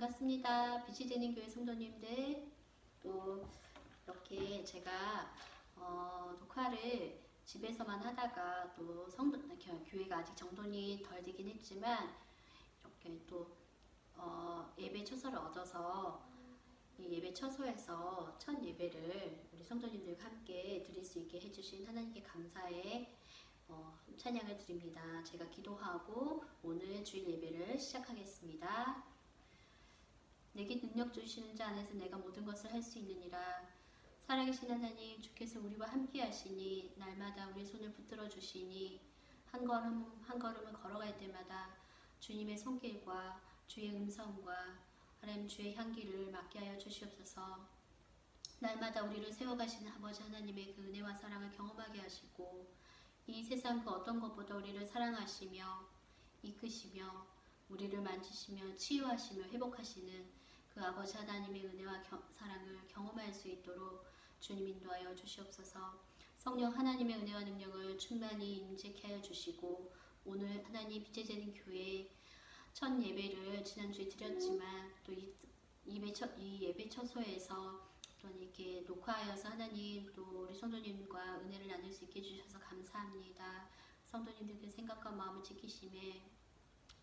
반갑습니다. 빛이 되는 교회 성도님들. 또 이렇게 제가 녹화를 집에서만 하다가 또 교회가 아직 정돈이 덜 되긴 했지만 이렇게 또 예배 처소를 얻어서 이 예배 처소에서 첫 예배를 우리 성도님들과 함께 드릴 수 있게 해주신 하나님께 감사의 찬양을 드립니다. 제가 기도하고 오늘 주일 예배를 시작하겠습니다. 내게 능력 주시는 자 안에서 내가 모든 것을 할 수 있느니라. 살아계신 하나님, 주께서 우리와 함께 하시니 날마다 우리의 손을 붙들어 주시니 한 걸음 한 걸음을 걸어갈 때마다 주님의 손길과 주의 음성과 하나님 주의 향기를 맡게 하여 주시옵소서. 날마다 우리를 세워가시는 아버지 하나님의 그 은혜와 사랑을 경험하게 하시고 이 세상 그 어떤 것보다 우리를 사랑하시며 이끄시며 우리를 만지시며 치유하시며 회복하시는 그 아버지 하나님의 은혜와 사랑을 경험할 수 있도록 주님 인도하여 주시옵소서. 성령 하나님의 은혜와 능력을 충만히 임재케 하여 주시고 오늘 하나님 빛의 재림 교회 첫 예배를 지난주에 드렸지만 또 이 예배 처소에서 또 이렇게 녹화하여서 하나님 또 우리 성도님과 은혜를 나눌 수 있게 해주셔서 감사합니다. 성도님들의 생각과 마음을 지키심에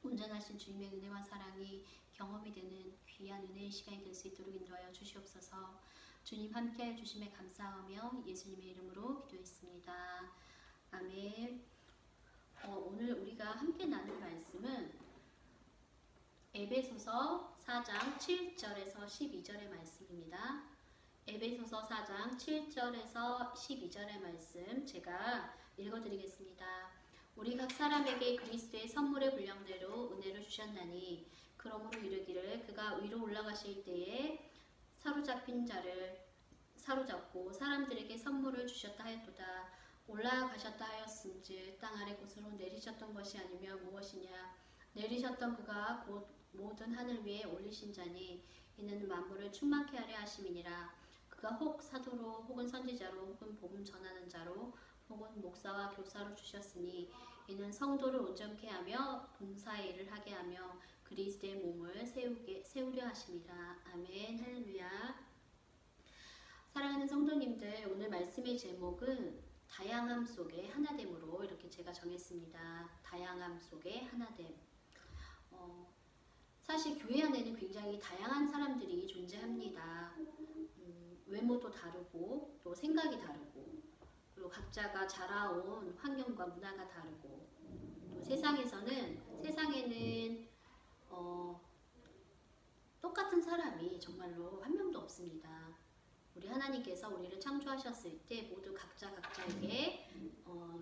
온전하신 주님의 은혜와 사랑이 경험이 되는 귀한 은혜의 시간이 될 수 있도록 인도하여 주시옵소서. 주님 함께하여 주심에 감사하며 예수님의 이름으로 기도했습니다. 아멘. 오늘 우리가 함께 나눌 말씀은 에베소서 4장 7절에서 12절의 말씀입니다. 에베소서 4장 7절에서 12절의 말씀 제가 읽어드리겠습니다. 우리 각 사람에게 그리스도의 선물의 분량대로 은혜를 주셨나니 그러므로 이르기를 그가 위로 올라가실 때에 사로잡힌 자를 사로잡고 사람들에게 선물을 주셨다 하였도다. 올라가셨다 하였은즉 땅 아래 곳으로 내리셨던 것이 아니면 무엇이냐. 내리셨던 그가 곧 모든 하늘 위에 올리신 자니 이는 만물을 충만케 하려 하심이니라. 그가 혹 사도로 혹은 선지자로 혹은 복음 전하는 자로 혹은 목사와 교사로 주셨으니 이는 성도를 온전케 하며 봉사의 일을 하게 하며 그리스도의 몸을 세우려 하심이라. 아멘. 할렐루야. 사랑하는 성도님들, 오늘 말씀의 제목은 다양함 속의 하나됨으로 이렇게 제가 정했습니다. 다양함 속의 하나됨. 사실 교회 안에는 굉장히 다양한 사람들이 존재합니다. 외모도 다르고 또 생각이 다르고 그리고 각자가 자라온 환경과 문화가 다르고 또 세상에는 똑같은 사람이 정말로 한 명도 없습니다. 우리 하나님께서 우리를 창조하셨을 때 모두 각자에게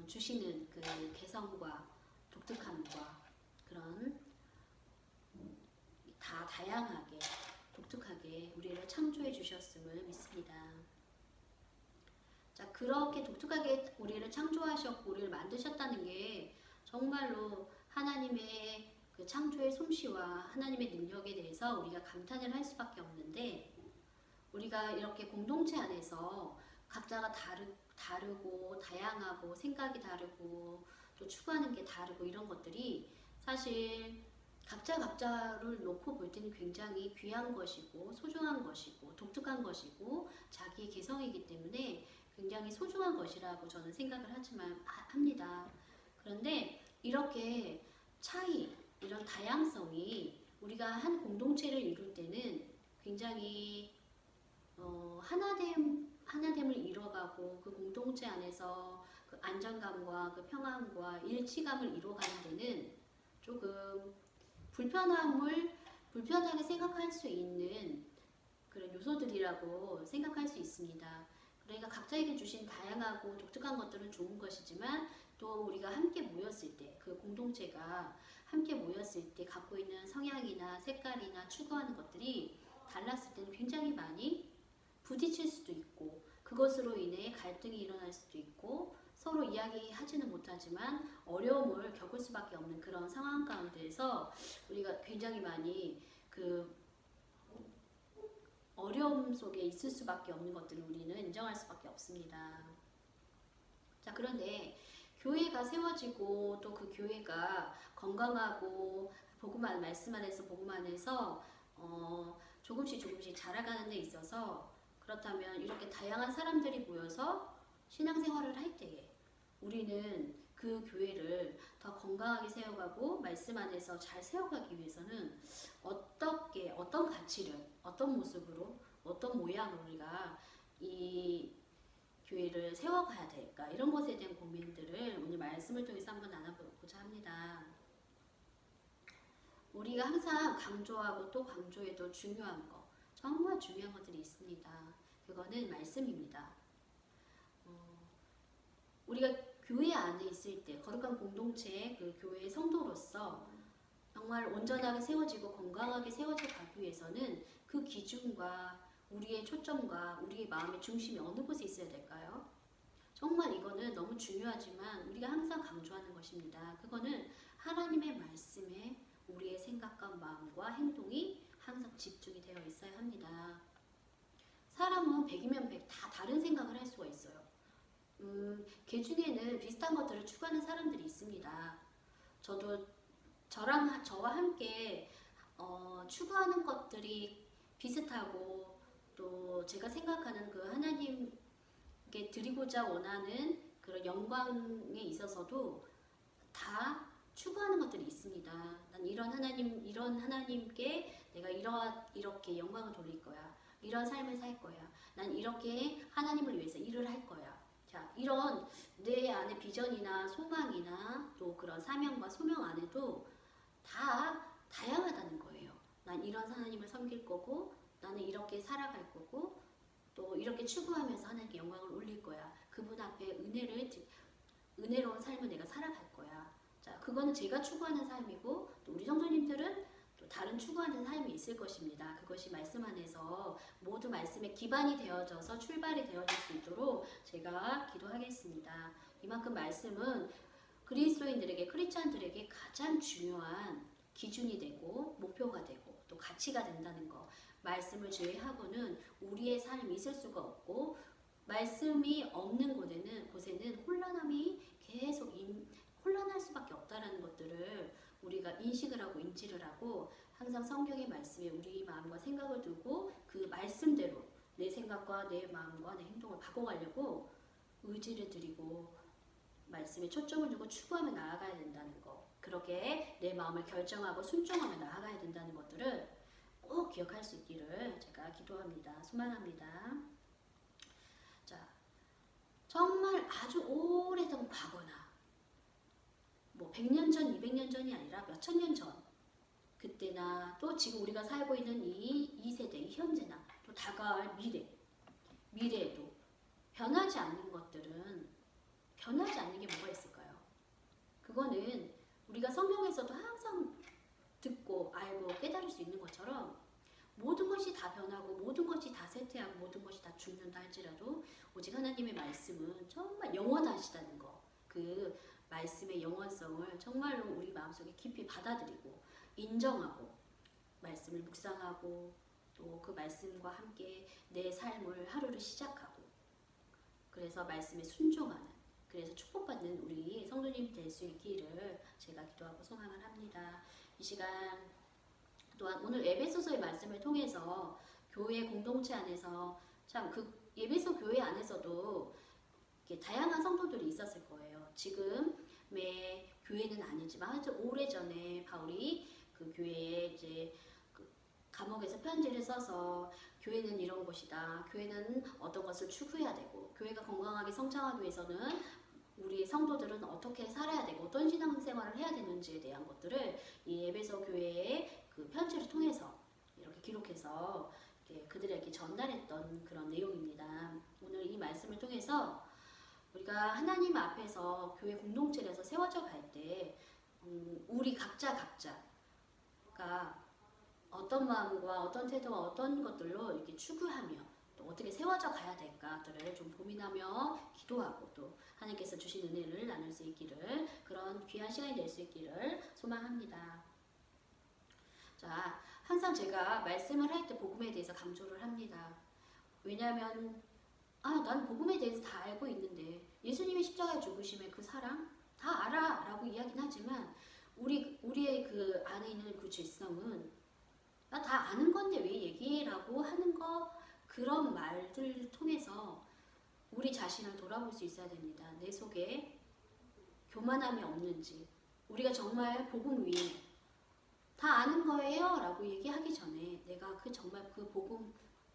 주시는 그 개성과 독특함과 그런 다 다양하게 독특하게 우리를 창조해 주셨음을 믿습니다. 자, 그렇게 독특하게 우리를 창조하셨고 우리를 만드셨다는 게 정말로 하나님의 그 창조의 솜씨와 하나님의 능력에 대해서 우리가 감탄을 할 수밖에 없는데 우리가 이렇게 공동체 안에서 각자가 다르고 다양하고 생각이 다르고 또 추구하는 게 다르고 이런 것들이 사실 각자를 놓고 볼 때는 굉장히 귀한 것이고 소중한 것이고 독특한 것이고 자기의 개성이기 때문에 굉장히 소중한 것이라고 저는 생각을 합니다. 그런데 이렇게 이런 다양성이 우리가 한 공동체를 이룰 때는 굉장히 하나됨을 이뤄가고 그 공동체 안에서 그 안정감과 그 평안과 일치감을 이뤄가는 데는 조금 불편하게 생각할 수 있는 그런 요소들이라고 생각할 수 있습니다. 그러니까 각자에게 주신 다양하고 독특한 것들은 좋은 것이지만 또 우리가 함께 모였을 때 그 공동체가 함께 모였을 때 갖고 있는 성향이나 색깔이나 추구하는 것들이 달랐을 때는 굉장히 많이 부딪힐 수도 있고 그것으로 인해 갈등이 일어날 수도 있고 서로 이야기하지는 못하지만 어려움을 겪을 수밖에 없는 그런 상황 가운데에서 우리가 굉장히 많이 그 어려움 속에 있을 수밖에 없는 것들을 우리는 인정할 수밖에 없습니다. 자, 그런데 교회가 세워지고 또 그 교회가 건강하고 말씀 안에서 복음 안에서 조금씩 자라가는 데 있어서 그렇다면 이렇게 다양한 사람들이 모여서 신앙생활을 할 때에 우리는 그 교회를 더 건강하게 세워가고 말씀 안에서 잘 세워가기 위해서는 어떤 가치를, 어떤 모습으로, 어떤 모양으로 우리가 이 교회를 세워가야 될까, 이런 것에 대한 고민들을 오늘 말씀을 통해서 한번 나눠보고자 합니다. 우리가 항상 강조하고 또 강조해도 중요한 거, 정말 중요한 것들이 있습니다. 그거는 말씀입니다. 우리가 교회 안에 있을 때 거룩한 공동체의 그 교회의 성도로서 정말 온전하게 세워지고 건강하게 세워져 가기 위해서는 그 기준과 우리의 초점과 우리의 마음의 중심이 어느 곳에 있어야 될까요? 정말 이거는 너무 중요하지만 우리가 항상 강조하는 것입니다. 그거는 하나님의 말씀에 우리의 생각과 마음과 행동이 항상 집중이 되어 있어야 합니다. 사람은 100이면 100 다 다른 생각을 할 수가 있어요. 걔 중에는 비슷한 것들을 추구하는 사람들이 있습니다. 저도 저와 함께 추구하는 것들이 비슷하고 또 제가 생각하는 그 하나님께 드리고자 원하는 그런 영광에 있어서도 다 추구하는 것들이 있습니다. 난 이런 하나님께 내가 이렇게 영광을 돌릴 거야. 이런 삶을 살 거야. 난 이렇게 하나님을 위해서 일을 할 거야. 자, 이런 내 안에 비전이나 소망이나 또 그런 사명과 소명 안에도 다 다양하다는 거예요. 난 이런 하나님을 섬길 거고, 나는 이렇게 살아갈 거고, 또 이렇게 추구하면서 하나님께 영광을 올릴 거야. 그분 앞에 은혜로운 삶을 내가 살아갈 거야. 자, 그거는 제가 추구하는 삶이고, 또 우리 성도님들은 또 다른 추구하는 삶이 있을 것입니다. 그것이 말씀 안에서 모두 말씀에 기반이 되어져서 출발이 되어질 수 있도록 제가 기도하겠습니다. 이만큼 말씀은 그리스도인들에게, 크리스찬들에게 가장 중요한 기준이 되고 목표가 되고 또 가치가 된다는 거. 말씀을 제외하고는 우리의 삶이 있을 수가 없고, 말씀이 없는 곳에는 혼란함이 계속 혼란할 수밖에 없다라는 것들을 우리가 인식을 하고 인지를 하고, 항상 성경의 말씀에 우리 마음과 생각을 두고 그 말씀대로 내 생각과 내 마음과 내 행동을 바꿔가려고 의지를 드리고 말씀에 초점을 두고 추구하며 나아가야 된다는 거, 그렇게 내 마음을 결정하고 순종하며 나아가야 된다는 것들을 꼭 기억할 수 있기를 제가 기도합니다. 소망합니다. 자, 정말 아주 오래전 과거나 100년 전, 200년 전이 아니라 몇천 년 전, 그때나 또 지금 우리가 살고 있는 이 세대, 이 현재나 또 다가올 미래에도 변하지 않는 것들은, 변하지 않는 게 뭐가 있을까요? 그거는 우리가 성경에서도 항상 듣고 알고 깨달을 수 있는 것처럼 모든 것이 다 변하고 모든 것이 다 쇠퇴하고 모든 것이 다 죽는다 할지라도 오직 하나님의 말씀은 정말 영원하시다는 거, 그 말씀의 영원성을 정말로 우리 마음속에 깊이 받아들이고 인정하고 말씀을 묵상하고 또 그 말씀과 함께 내 삶을 하루를 시작하고, 그래서 말씀에 순종하는, 그래서 축복받는 우리 성도님 될 수 있기를 제가 기도하고 소망을 합니다. 이 시간 또한 오늘 에베소서의 말씀을 통해서 교회 공동체 안에서 참 그 에베소 교회 안에서도 이렇게 다양한 성도들이 있었을 거예요. 지금의 교회는 아니지만 아주 오래전에 바울이 그 교회에 이제 그 감옥에서 편지를 써서 교회는 이런 곳이다. 교회는 어떤 것을 추구해야 되고, 교회가 건강하게 성장하기 위해서는 우리 성도들은 어떻게 살아야 되고 어떤 신앙생활을 해야 되는지에 대한 것들을 이 에베소 교회의 그 편지를 통해서 이렇게 기록해서 이렇게 그들에게 전달했던 그런 내용입니다. 오늘 이 말씀을 통해서 우리가 하나님 앞에서 교회 공동체에서 세워져 갈 때 우리 각자가 어떤 마음과 어떤 태도와 어떤 것들로 이렇게 추구하며 또 어떻게 세워져 가야 될까들을 좀 고민하며 기도하고 또 하나님께서 주신 은혜를 나눌 수 있기를, 그런 귀한 시간이 될 수 있기를 소망합니다. 자, 항상 제가 말씀을 할 때 복음에 대해서 강조를 합니다. 왜냐하면 난 복음에 대해서 다 알고 있는데, 예수님의 십자가에 죽으심의 그 사랑 다 알아 라고 이야기는 하지만 우리의 그 안에 있는 그 죄성은 나 다 아는 건데 왜 얘기해라고 하는 거, 그런 말들을 통해서 우리 자신을 돌아볼 수 있어야 됩니다. 내 속에 교만함이 없는지, 우리가 정말 복음 위에 다 아는 거예요 라고 얘기하기 전에 내가 정말 그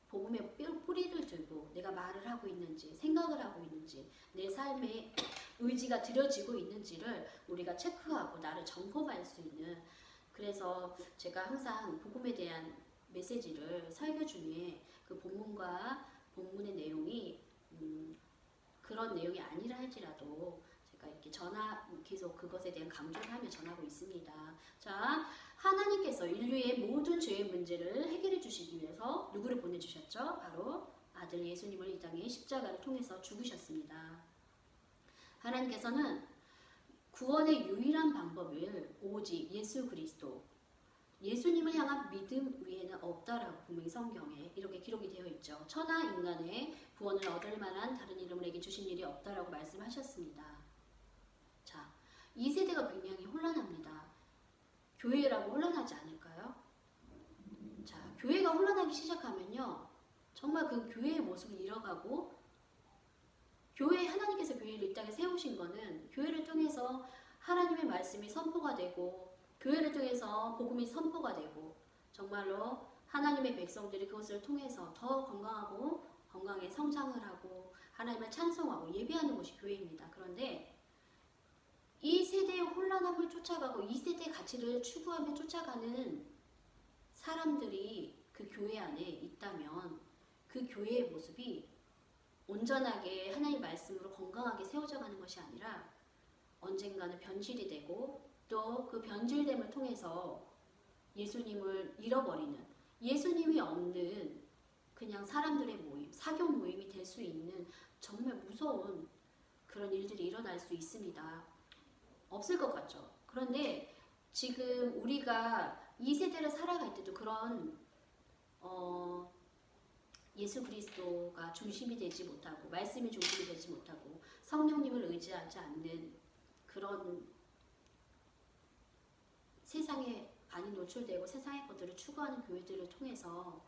복음의 뿌리를 들고 내가 말을 하고 있는지, 생각을 하고 있는지, 내 삶에 의지가 들여지고 있는지를 우리가 체크하고 나를 점검할 수 있는, 그래서 제가 항상 복음에 대한 메시지를 설교 중에 그 본문과 본문의 내용이 그런 내용이 아니라 할지라도 제가 이렇게 계속 그것에 대한 강조를 하며 전하고 있습니다. 자, 하나님께서 인류의 모든 죄의 문제를 해결해 주시기 위해서 누구를 보내주셨죠? 바로 아들 예수님을 이 땅에 십자가를 통해서 죽으셨습니다. 하나님께서는 구원의 유일한 방법을 오직 예수 그리스도, 예수님을 향한 믿음 위에는 없다라고 분명히 성경에 이렇게 기록이 되어 있죠. 천하 인간의 구원을 얻을 만한 다른 이름을 내게 주신 일이 없다라고 말씀하셨습니다. 자, 이 세대가 굉장히 혼란합니다. 교회라고 혼란하지 않을까요? 자, 교회가 혼란하기 시작하면요, 정말 그 교회의 모습을 잃어가고, 하나님께서 교회를 이 땅에 세우신 거는 교회를 통해서 하나님의 말씀이 선포가 되고, 교회를 통해서 복음이 선포가 되고, 정말로 하나님의 백성들이 그것을 통해서 더 건강하게 성장을 하고 하나님을 찬송하고 예배하는 곳이 교회입니다. 그런데 이 세대의 혼란함을 쫓아가고 이 세대의 가치를 추구하며 쫓아가는 사람들이 그 교회 안에 있다면 그 교회의 모습이 온전하게 하나님의 말씀으로 건강하게 세워져 가는 것이 아니라 언젠가는 변질이 되고, 또 그 변질됨을 통해서 예수님을 잃어버리는, 예수님이 없는 그냥 사람들의 모임, 사교 모임이 될 수 있는 정말 무서운 그런 일들이 일어날 수 있습니다. 없을 것 같죠. 그런데 지금 우리가 이 세대를 살아갈 때도 그런 예수 그리스도가 중심이 되지 못하고, 말씀이 중심이 되지 못하고, 성령님을 의지하지 않는 그런 세상에 많이 노출되고 세상의 것들을 추구하는 교회들을 통해서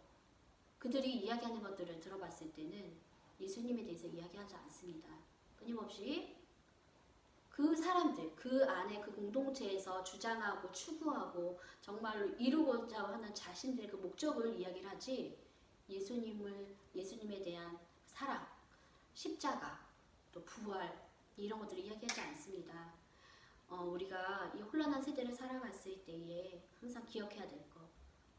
그들이 이야기하는 것들을 들어봤을 때는 예수님에 대해서 이야기하지 않습니다. 끊임없이 그 사람들, 그 안에 그 공동체에서 주장하고 추구하고 정말로 이루고자 하는 자신들의 그 목적을 이야기를 하지, 예수님에 대한 사랑, 십자가, 또 부활, 이런 것들을 이야기하지 않습니다. 우리가 이 혼란한 세대를 살아갔을 때에 항상 기억해야 될 것,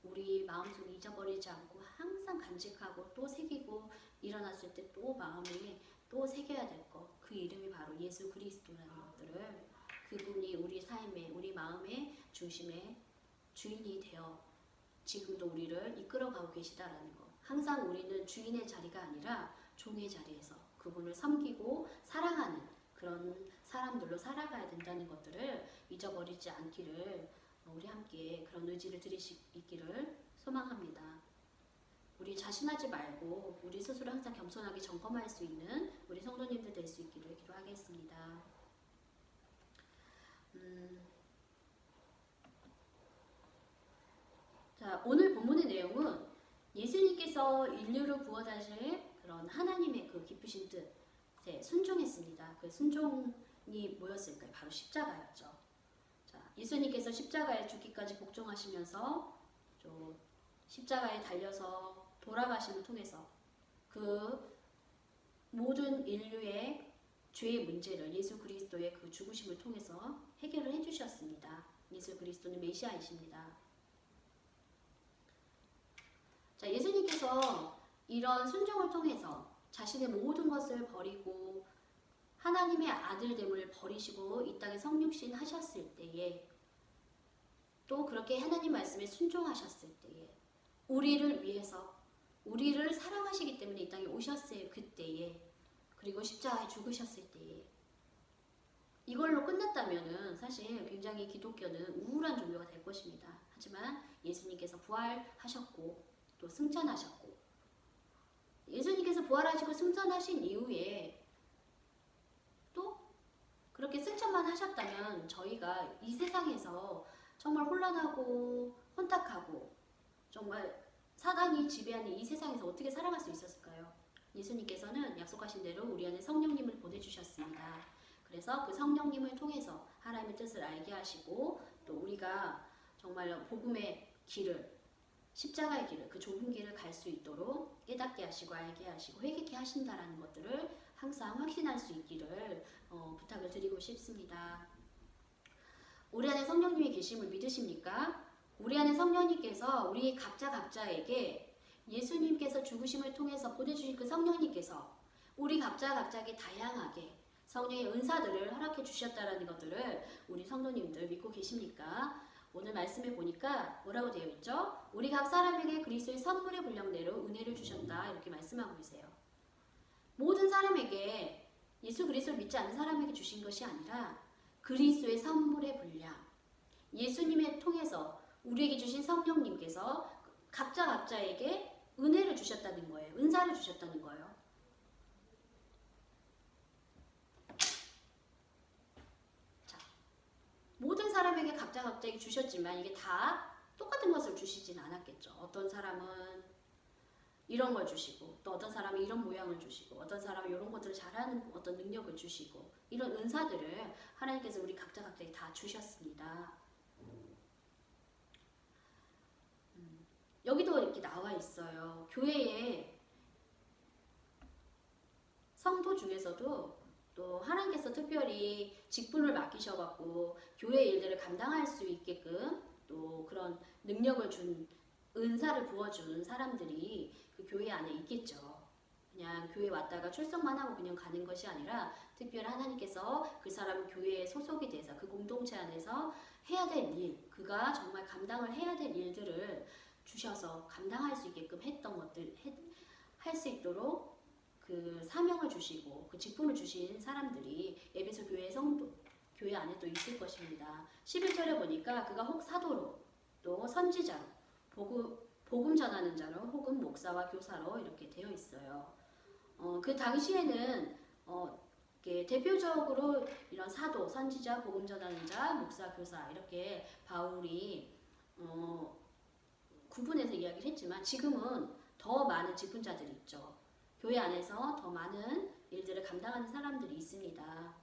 우리 마음속에 잊어버리지 않고 항상 간직하고 또 새기고, 일어났을 때 또 마음에 또 새겨야 될 것, 그 이름이 바로 예수 그리스도라는 것들을, 그분이 우리 삶에, 우리 마음의 중심에 주인이 되어 지금도 우리를 이끌어가고 계시다라는 것. 항상 우리는 주인의 자리가 아니라 종의 자리에서 그분을 섬기고 사랑하는 그런 사람들로 살아가야 된다는 것들을 잊어버리지 않기를, 우리 함께 그런 의지를 들일 수 있기를 소망합니다. 우리 자신하지 말고 우리 스스로 항상 겸손하게 점검할 수 있는 우리 성도님들 될 수 있기를 기도하겠습니다. 자, 오늘 본문의 내용은 예수님께서 인류를 구원하실 그런 하나님의 그 기쁘신 뜻에 순종했습니다. 그 순종이 뭐였을까요? 바로 십자가였죠. 자, 예수님께서 십자가에 죽기까지 복종하시면서 십자가에 달려서 돌아가심을 통해서 그 모든 인류의 죄의 문제를 예수 그리스도의 그 죽으심을 통해서 해결을 해주셨습니다. 예수 그리스도는 메시아이십니다. 자, 예수님께서 이런 순종을 통해서 자신의 모든 것을 버리고 하나님의 아들됨을 버리시고 이 땅에 성육신 하셨을 때에, 또 그렇게 하나님 말씀에 순종하셨을 때에, 우리를 위해서, 우리를 사랑하시기 때문에 이 땅에 오셨을 그때에, 그리고 십자가에 죽으셨을 때에, 이걸로 끝났다면은 사실 굉장히 기독교는 우울한 종교가 될 것입니다. 하지만 예수님께서 부활하셨고 또 승천하셨고, 예수님께서 부활하시고 승천하신 이후에 또 그렇게 승천만 하셨다면 저희가 이 세상에서 정말 혼란하고 혼탁하고 정말 사단이 지배하는 이 세상에서 어떻게 살아갈 수 있었을까요? 예수님께서는 약속하신 대로 우리 안에 성령님을 보내주셨습니다. 그래서 그 성령님을 통해서 하나님의 뜻을 알게 하시고 또 우리가 정말 복음의 길을, 십자가의 길을, 그 좁은 길을 갈 수 있도록 깨닫게 하시고 알게 하시고 회개케 하신다라는 것들을 항상 확신할 수 있기를 부탁을 드리고 싶습니다. 우리 안에 성령님이 계심을 믿으십니까? 우리 안에 성령님께서 우리 각자에게 예수님께서 죽으심을 통해서 보내주신 그 성령님께서 우리 각자에게 다양하게 성령의 은사들을 허락해 주셨다라는 것들을 우리 성도님들 믿고 계십니까? 오늘 말씀에 보니까 뭐라고 되어 있죠? 우리 각 사람에게 그리스도의 선물의 분량대로 은혜를 주셨다 이렇게 말씀하고 계세요. 모든 사람에게 예수 그리스도를 믿지 않는 사람에게 주신 것이 아니라 그리스도의 선물의 분량, 예수님을 통해서 우리에게 주신 성령님께서 각자에게 은혜를 주셨다는 거예요. 은사를 주셨다는 거예요. 자, 모든 사람에게 각자에게 주셨지만 이게 다 똑같은 것을 주시진 않았겠죠. 어떤 사람은 이런 걸 주시고 또 어떤 사람은 이런 모양을 주시고 어떤 사람은 이런 것들을 잘하는 어떤 능력을 주시고 이런 은사들을 하나님께서 우리 각자에게 다 주셨습니다. 여기도 이렇게 나와 있어요. 교회에 성도 중에서도 또 하나님께서 특별히 직분을 맡기셔갖고 교회 일들을 감당할 수 있게끔 또 그런 능력을 준 은사를 부어주는 사람들이 그 교회 안에 있겠죠. 그냥 교회 왔다가 출석만 하고 그냥 가는 것이 아니라 특별히 하나님께서 그 사람 교회에 소속이 돼서 그 공동체 안에서 해야 될 일, 그가 정말 감당을 해야 될 일들을 주셔서 감당할 수 있게끔 했던 것들 할 수 있도록 그 사명을 주시고 그 직분을 주신 사람들이 에베소 교회 성도 교회 안에 또 있을 것입니다. 11절에 보니까 그가 혹 사도로 또 선지자로 복음 전하는 자로 혹은 목사와 교사로 이렇게 되어 있어요. 그 당시에는 대표적으로 이런 사도, 선지자, 복음 전하는 자, 목사, 교사 이렇게 바울이 구분해서 이야기를 했지만 지금은 더 많은 직분자들이 있죠. 교회 안에서 더 많은 일들을 감당하는 사람들이 있습니다.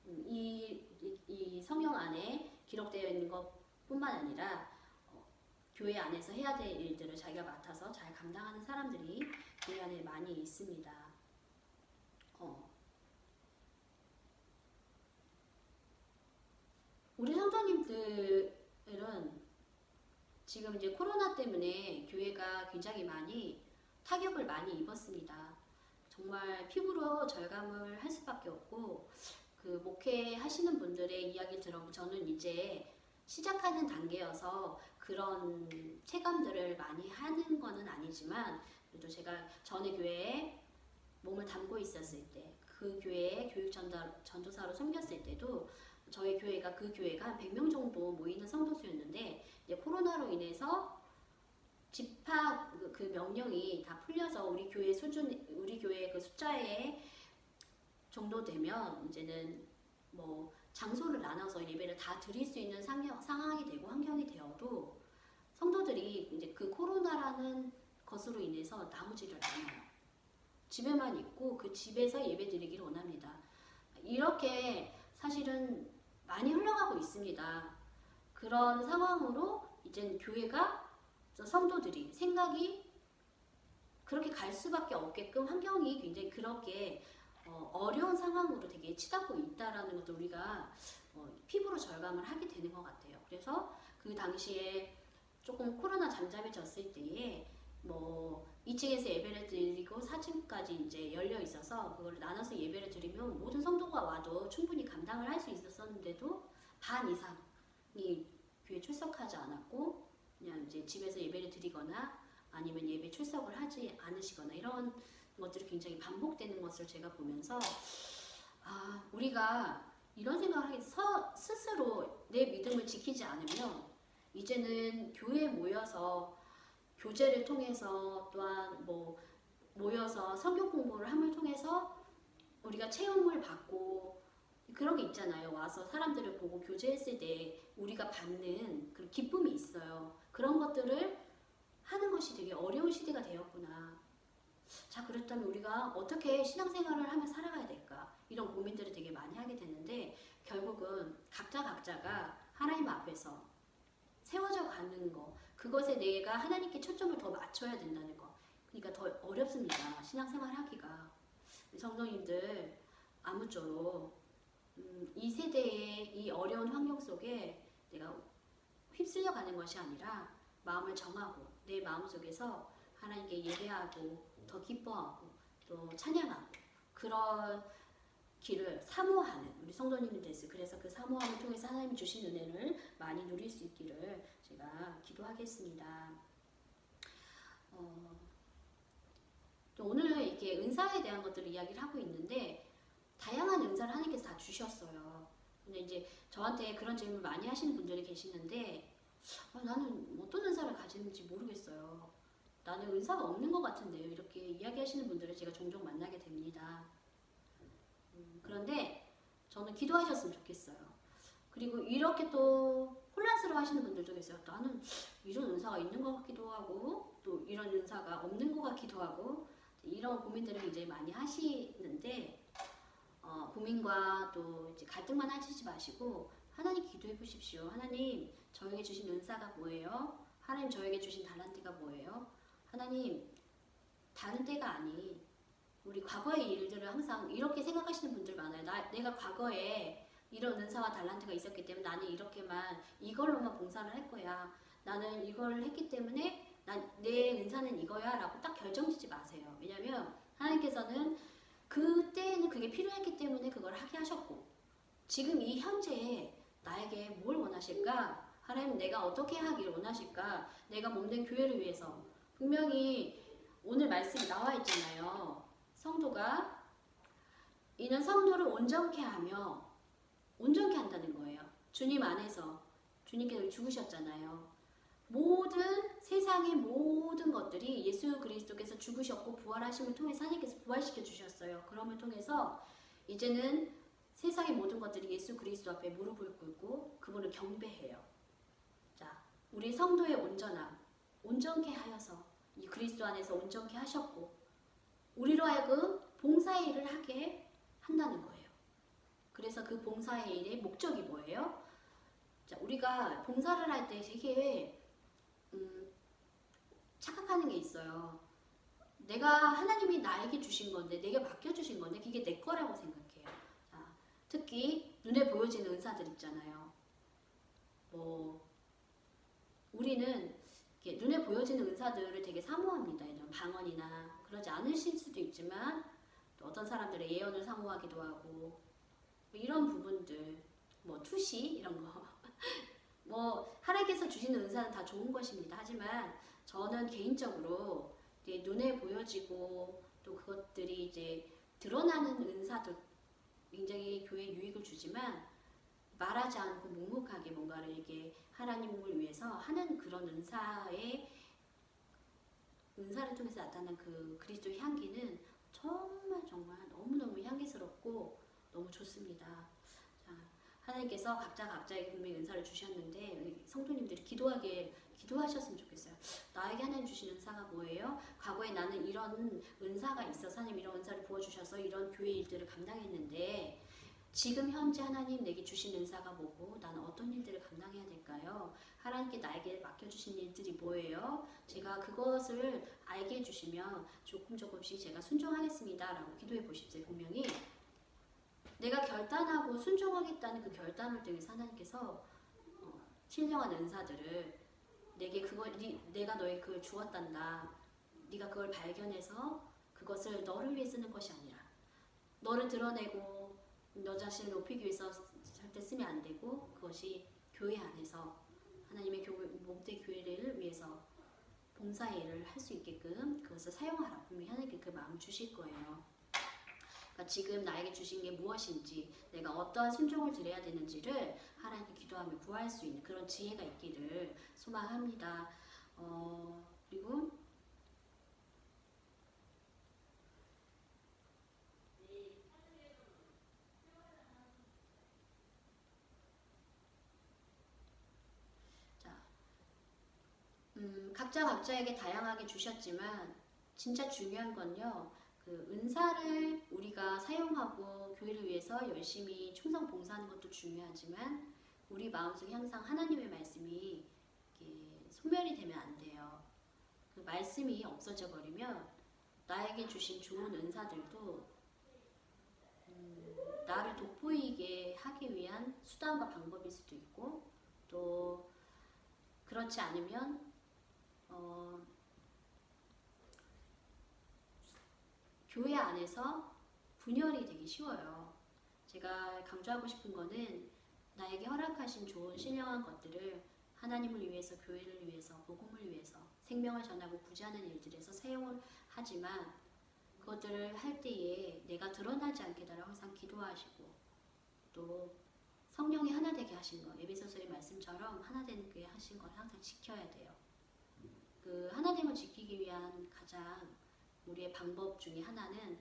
이 성경 안에 기록되어 있는 것뿐만 아니라 교회 안에서 해야 될 일들을 자기가 맡아서 잘 감당하는 사람들이 교회 안에 많이 있습니다. 우리 성도님들은 지금 이제 코로나 때문에 교회가 굉장히 많이 타격을 많이 입었습니다. 정말 피부로 절감을 할 수밖에 없고 그 목회하시는 분들의 이야기 들어보면 저는 이제 시작하는 단계여서 그런 체감들을 많이 하는 거는 아니지만 그래도 제가 전에 교회에 몸을 담고 있었을 때 그 교회에 교육 전도사로 섬겼을 때도 저희 교회가 그 교회가 한 100명 정도 모이는 성도수였는데 이제 코로나로 인해서 집합 그 명령이 다 풀려서 우리 교회 그 숫자에 정도 되면 이제는 뭐 장소를 나눠서 예배를 다 드릴 수 있는 상황이 되고 환경이 되어도 성도들이 이제 그 코로나라는 것으로 인해서 나오지를 않아요. 집에만 있고 그 집에서 예배 드리기를 원합니다. 이렇게 사실은 많이 흘러가고 있습니다. 그런 상황으로 이제 교회가 성도들이 생각이 그렇게 갈 수밖에 없게끔 환경이 굉장히 그렇게 어려운 상황으로 되게 치닫고 있다라는 것도 우리가 피부로 절감을 하게 되는 것 같아요. 그래서 그 당시에 조금 코로나 잠잠해졌을 때에 뭐 2층에서 예배를 드리고 4층까지 이제 열려 있어서 그걸 나눠서 예배를 드리면 모든 성도가 와도 충분히 감당을 할 수 있었는데도 반 이상이 교회 출석하지 않았고 그냥 이제 집에서 예배를 드리거나 아니면 예배 출석을 하지 않으시거나 이런 것들이 굉장히 반복되는 것을 제가 보면서 우리가 이런 생각을 하게 스스로 내 믿음을 지키지 않으면 이제는 교회에 모여서 교제를 통해서 또한 뭐 모여서 성경 공부를 함을 통해서 우리가 체험을 받고 그런 게 있잖아요. 와서 사람들을 보고 교제했을 때 우리가 받는 그 기쁨이 있어요. 그런 것들을 하는 것이 되게 어려운 시대가 되었구나. 자, 그렇다면 우리가 어떻게 신앙생활을 하며 살아가야 될까? 이런 고민들을 되게 많이 하게 되는데 결국은 각자가 하나님 앞에서 세워져 가는 거, 그것에 내가 하나님께 초점을 더 맞춰야 된다는 거. 그러니까 더 어렵습니다. 신앙생활 하기가. 성도님들 아무쪼록 이 세대의 이 어려운 환경 속에 내가 휩쓸려 가는 것이 아니라 마음을 정하고 내 마음속에서 하나님께 예배하고 더 기뻐하고 또 찬양하고 그런 길을 사모하는 우리 성도님이 됐어요. 그래서 그 사모함을 통해서 하나님이 주신 은혜를 많이 누릴 수 있기를 제가 기도하겠습니다. 또 오늘 이렇게 은사에 대한 것들을 이야기를 하고 있는데 다양한 은사를 하나님께서 다 주셨어요. 근데 이제 저한테 그런 질문을 많이 하시는 분들이 계시는데 나는 어떤 은사를 가지는지 모르겠어요. 나는 은사가 없는 것 같은데요. 이렇게 이야기하시는 분들을 제가 종종 만나게 됩니다. 그런데 저는 기도하셨으면 좋겠어요. 그리고 이렇게 또 혼란스러워 하시는 분들도 계세요. 나는 이런 은사가 있는 것 같기도 하고 또 이런 은사가 없는 것 같기도 하고 이런 고민들을 굉장히 많이 하시는데 고민과 또 이제 갈등만 하시지 마시고 하나님 기도해 보십시오. 하나님 저에게 주신 은사가 뭐예요? 하나님 저에게 주신 달란트가 뭐예요? 하나님 다른 때가 아닌 우리 과거의 일들을 항상 이렇게 생각하시는 분들 많아요. 내가 과거에 이런 은사와 달란트가 있었기 때문에 나는 이렇게만 이걸로만 봉사를 할 거야. 나는 이걸 했기 때문에 내 은사는 이거야 라고 딱 결정짓지 마세요. 왜냐면 하나님께서는 그때는 그게 필요했기 때문에 그걸 하게 하셨고 지금 이 현재에 나에게 뭘 원하실까? 하나님 내가 어떻게 하기를 원하실까? 내가 몸된 교회를 위해서 분명히 오늘 말씀이 나와 있잖아요. 성도가 이는 성도를 온전케 하며 온전케 한다는 거예요. 주님 안에서 주님께서 죽으셨잖아요. 모든 세상의 모든 것들이 예수 그리스도께서 죽으셨고 부활하심을 통해서 하나님께서 부활시켜 주셨어요. 그럼을 통해서 이제는 세상의 모든 것들이 예수 그리스도 앞에 무릎을 꿇고 그분을 경배해요. 자, 우리 성도의 온전함, 온전케 하여서 이 그리스도 안에서 온전케 하셨고 우리로 하여금 봉사의 일을 하게 한다는 거예요. 그래서 그 봉사의 일의 목적이 뭐예요? 자, 우리가 봉사를 할 때 되게 착각하는 게 있어요. 내가 하나님이 나에게 주신 건데 내게 맡겨주신 건데 그게 내 거라고 생각해요. 자, 특히 눈에 보여지는 은사들 있잖아요. 우리는 눈에 보여지는 은사들을 되게 사모합니다. 이런 방언이나 그러지 않으실 수도 있지만 또 어떤 사람들의 예언을 사모하기도 하고 이런 부분들 투시 이런 거 하나님께서 주시는 은사는 다 좋은 것입니다. 하지만 저는 개인적으로 눈에 보여지고 또 그것들이 이제 드러나는 은사도 굉장히 교회에 유익을 주지만 말하지 않고 묵묵하게 뭔가를 이렇게 하나님을 위해서 하는 그런 은사를 통해서 나타난 그 그리스도의 향기는 정말 너무너무 향기스럽고 너무 좋습니다. 자, 하나님께서 각자에게 분명히 은사를 주셨는데 성도님들이 기도하셨으면 좋겠어요. 나에게 하나님 주신 은사가 뭐예요? 과거에 나는 이런 은사가 있어서 하나님 이런 은사를 부어주셔서 이런 교회 일들을 감당했는데 지금 현재 하나님 내게 주신 은사가 뭐고 나는 어떤 일들을 감당해야 될까요? 하나님께 나에게 맡겨주신 일들이 뭐예요? 제가 그것을 알게 해주시면 조금씩 제가 순종하겠습니다 라고 기도해 보십시오. 분명히 내가 결단하고 순종하겠다는 그 결단을 통해서 하나님께서 신령한 은사들을 내가 너에게 그걸 주었단다. 네가 그걸 발견해서 그것을 너를 위해 쓰는 것이 아니라 너를 드러내고 너 자신을 높이기 위해서 절대 쓰면 안 되고 그것이 교회 안에서 하나님의 몸된 교회를 위해서 봉사의 일을 할 수 있게끔 그것을 사용하라. 분명히 하나님께 그 마음을 주실 거예요. 그러니까 지금 나에게 주신 게 무엇인지 내가 어떠한 순종을 드려야 되는지를 하나님께 기도하며 구할 수 있는 그런 지혜가 있기를 소망합니다. 그리고 각자 각자에게 다양하게 주셨지만 진짜 중요한 건요. 그 은사를 우리가 사용하고 교회를 위해서 열심히 충성 봉사하는 것도 중요하지만 우리 마음속에 항상 하나님의 말씀이 이렇게 소멸이 되면 안 돼요. 그 말씀이 없어져 버리면 나에게 주신 좋은 은사들도 나를 돋보이게 하기 위한 수단과 방법일 수도 있고 또 그렇지 않으면 교회 안에서 분열이 되기 쉬워요. 제가 강조하고 싶은 거는 나에게 허락하신 좋은 신령한 것들을 하나님을 위해서, 교회를 위해서, 복음을 위해서, 생명을 전하고 구제하는 일들에서 사용을 하지만 그것들을 할 때에 내가 드러나지 않게 달라고 항상 기도하시고 또 성령이 하나 되게 하신 것, 에베소서의 말씀처럼 하나 되는 게 하신 걸 항상 지켜야 돼요. 그 하나됨을 지키기 위한 가장 우리의 방법 중에 하나는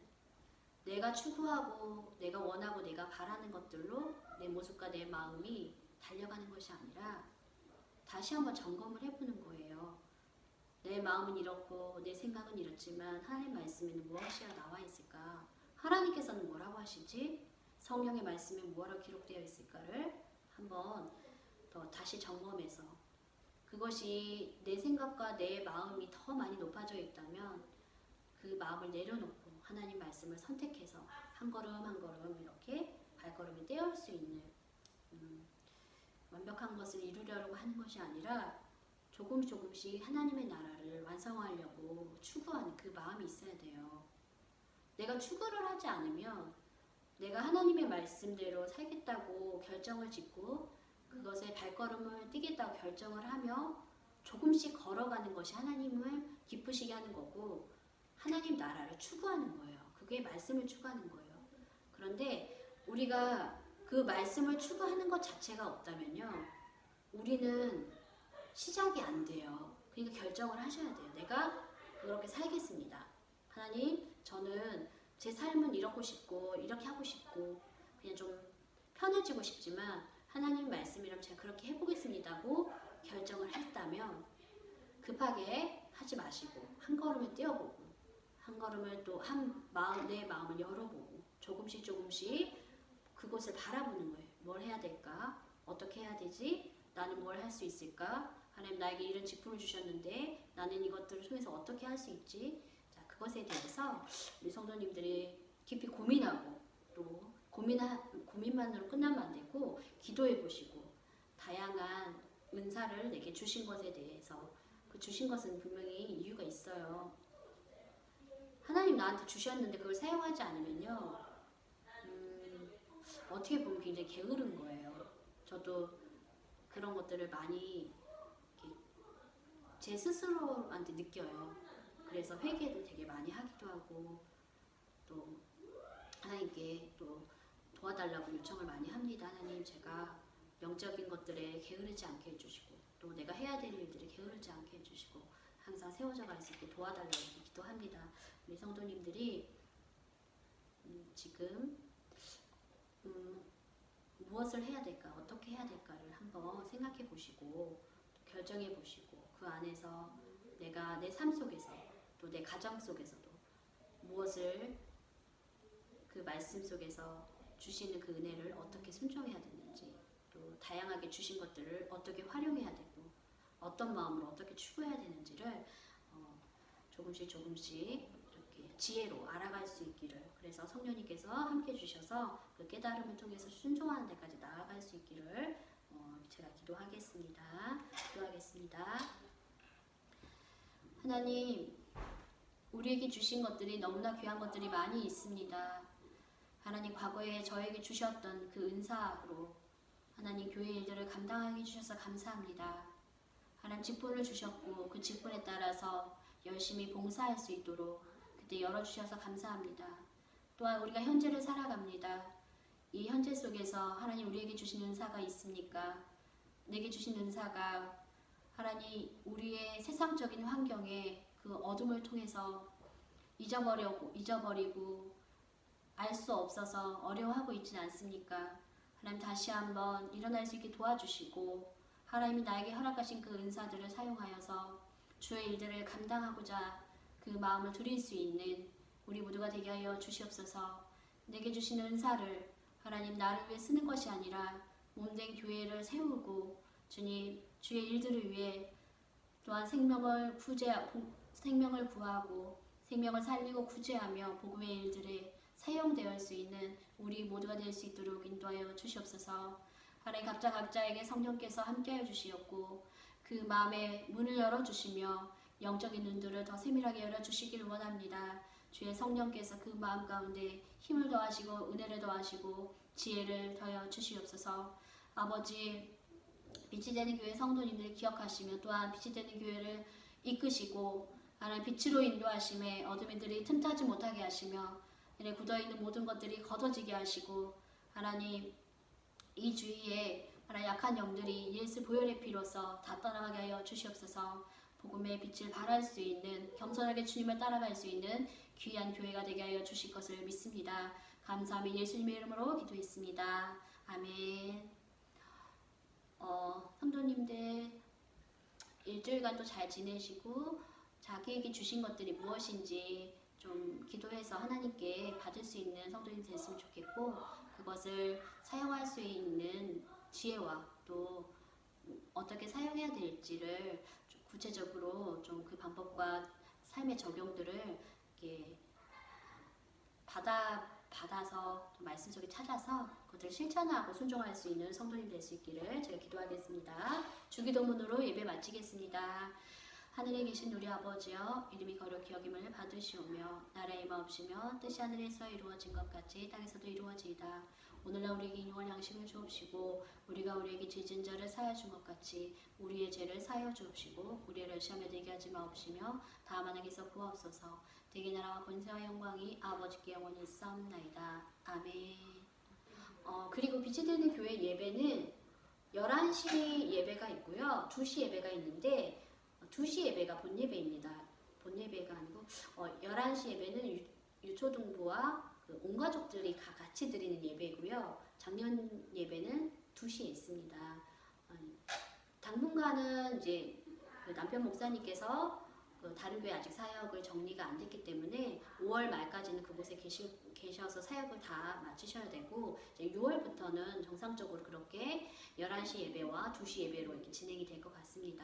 내가 추구하고 내가 원하고 내가 바라는 것들로 내 모습과 내 마음이 달려가는 것이 아니라 다시 한번 점검을 해보는 거예요. 내 마음은 이렇고 내 생각은 이렇지만 하나님 말씀에는 무엇이 나와 있을까? 하나님께서는 뭐라고 하시지? 성령의 말씀에 뭐라고 기록되어 있을까를 한번 더 다시 점검해서 그것이 내 생각과 내 마음이 더 많이 높아져 있다면 그 마음을 내려놓고 하나님 말씀을 선택해서 한 걸음 한 걸음 이렇게 발걸음을 떼어올 수 있는 완벽한 것을 이루려고 하는 것이 아니라 조금씩 하나님의 나라를 완성하려고 추구하는 그 마음이 있어야 돼요. 내가 추구를 하지 않으면 내가 하나님의 말씀대로 살겠다고 결정을 짓고 그것에 발걸음을 뛰겠다고 결정을 하며 조금씩 걸어가는 것이 하나님을 기쁘시게 하는 거고 하나님 나라를 추구하는 거예요. 그게 말씀을 추구하는 거예요. 그런데 우리가 그 말씀을 추구하는 것 자체가 없다면요. 우리는 시작이 안 돼요. 그러니까 결정을 하셔야 돼요. 내가 그렇게 살겠습니다. 하나님, 저는 제 삶은 이렇고 싶고 이렇게 하고 싶고 그냥 좀 편해지고 싶지만 하나님 말씀이라면 제가 그렇게 해보겠습니다고 결정을 했다면 급하게 하지 마시고 한 걸음을 뛰어보고 한 걸음을 또 내 마음을 열어보고 조금씩 그곳을 바라보는 거예요. 뭘 해야 될까? 어떻게 해야 되지? 나는 뭘 할 수 있을까? 하나님 나에게 이런 직분을 주셨는데 나는 이것들을 통해서 어떻게 할 수 있지? 자, 그것에 대해서 우리 성도님들이 깊이 고민하고 또 고민만으로 끝나면 안 되고 기도해 보시고 다양한 은사를 내게 주신 것에 대해서 그 주신 것은 분명히 이유가 있어요. 하나님 나한테 주셨는데 그걸 사용하지 않으면요 어떻게 보면 굉장히 게으른 거예요. 저도 그런 것들을 많이 제 스스로한테 느껴요. 그래서 회개도 되게 많이 하기도 하고 또 하나님께 또 도와달라고 요청을 많이 합니다. 하나님 제가 영적인 것들에 게으르지 않게 해주시고 또 내가 해야 될 일들에 게으르지 않게 해주시고 항상 세워져 갈 수 있게 도와달라고 기도합니다. 우리 성도님들이 지금 무엇을 해야 될까 어떻게 해야 될까를 한번 생각해 보시고 결정해 보시고 그 안에서 내가 내 삶 속에서 또 내 가정 속에서도 무엇을 그 말씀 속에서 주시는 그 은혜를 어떻게 순종해야 되는지 또 다양하게 주신 것들을 어떻게 활용해야 되고 어떤 마음으로 어떻게 추구해야 되는지를 조금씩 이렇게 지혜로 알아갈 수 있기를 그래서 성령님께서 함께 주셔서 그 깨달음을 통해서 순종하는 데까지 나아갈 수 있기를 제가 기도하겠습니다. 하나님 우리에게 주신 것들이 너무나 귀한 것들이 많이 있습니다. 하나님 과거에 저에게 주셨던 그 은사로 하나님 교회 일들을 감당하게 해주셔서 감사합니다. 하나님 직분을 주셨고 그 직분에 따라서 열심히 봉사할 수 있도록 그때 열어주셔서 감사합니다. 또한 우리가 현재를 살아갑니다. 이 현재 속에서 하나님 우리에게 주신 은사가 있습니까? 내게 주신 은사가 하나님 우리의 세상적인 환경에 그 어둠을 통해서 잊어버리고 알 수 없어서 어려워하고 있지는 않습니까? 하나님 다시 한번 일어날 수 있게 도와주시고 하나님이 나에게 허락하신 그 은사들을 사용하여서 주의 일들을 감당하고자 그 마음을 드릴 수 있는 우리 모두가 되게 하여 주시옵소서. 내게 주신 은사를 하나님 나를 위해 쓰는 것이 아니라 몸된 교회를 세우고 주님 주의 일들을 위해 또한 생명을 구하고 생명을 살리고 구제하며 복음의 일들에 사용될 수 있는 우리 모두가 될 수 있도록 인도하여 주시옵소서. 하나님 각자에게 성령께서 함께하여 주시옵고 그 마음의 문을 열어주시며 영적인 눈들을 더 세밀하게 열어주시기를 원합니다. 주의 성령께서 그 마음 가운데 힘을 더하시고 은혜를 더하시고 지혜를 더하여 주시옵소서. 아버지 빛이 되는 교회 성도님들을 기억하시며 또한 빛이 되는 교회를 이끄시고 하나님 빛으로 인도하심에 어둠이들이 틈타지 못하게 하시며 굳어있는 모든 것들이 걷어지게 하시고 하나님 이 주위에 약한 영들이 예수 보혈의 피로써 다 떠나가게 하여 주시옵소서. 복음의 빛을 발할 수 있는 겸손하게 주님을 따라갈 수 있는 귀한 교회가 되게 하여 주실 것을 믿습니다. 감사하며 예수님의 이름으로 기도했습니다. 아멘. 성도님들 일주일간도 잘 지내시고 자기에게 주신 것들이 무엇인지 좀 기도해서 하나님께 받을 수 있는 성도님 됐으면 좋겠고 그것을 사용할 수 있는 지혜와 또 어떻게 사용해야 될지를 좀 구체적으로 좀 그 방법과 삶의 적용들을 이렇게 받아서 말씀 속에 찾아서 그것을 실천하고 순종할 수 있는 성도님 될 수 있기를 제가 기도하겠습니다. 주기도문으로 예배 마치겠습니다. 하늘에 계신 우리 아버지여 이름이 거룩히 여김을 받으시오며 나라의 마옵시며 뜻이 하늘에서 이루어진 것 같이 땅에서도 이루어지이다. 오늘날 우리에게 일용할 양식을 주옵시고 우리가 우리에게 죄진 자를 사하여 준 것 같이 우리의 죄를 사하여 주옵시고 우리를 시험에 들게 하지 마옵시며 다만 악에서 구하옵소서. 대개 나라와 권세와 영광이 아버지께 영원히 있사옵나이다. 아멘. 그리고 빛이 되는 교회 예배는 11시 예배가 있고요. 2시 예배가 있는데 2시 예배가 본 예배입니다. 본 예배가 아니고 11시 예배는 유초동부와 온 가족들이 같이 드리는 예배고요. 작년 예배는 2시에 있습니다. 당분간은 이제 남편 목사님께서 다른 교회 아직 사역을 정리가 안 됐기 때문에 5월 말까지는 그곳에 계셔서 사역을 다 마치셔야 되고 이제 6월부터는 정상적으로 그렇게 11시 예배와 2시 예배로 이렇게 진행이 될 것 같습니다.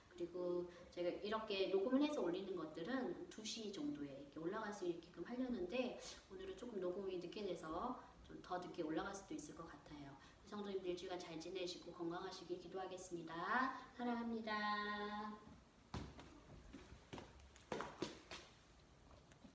그리고 제가 이렇게 녹음을 해서 올리는 것들은 2시 정도에 이렇게 올라갈 수 있게끔 하려는데 오늘은 조금 녹음이 늦게 돼서 좀 더 늦게 올라갈 수도 있을 것 같아요. 성도님들 일주일간 잘 지내시고 건강하시길 기도하겠습니다. 사랑합니다.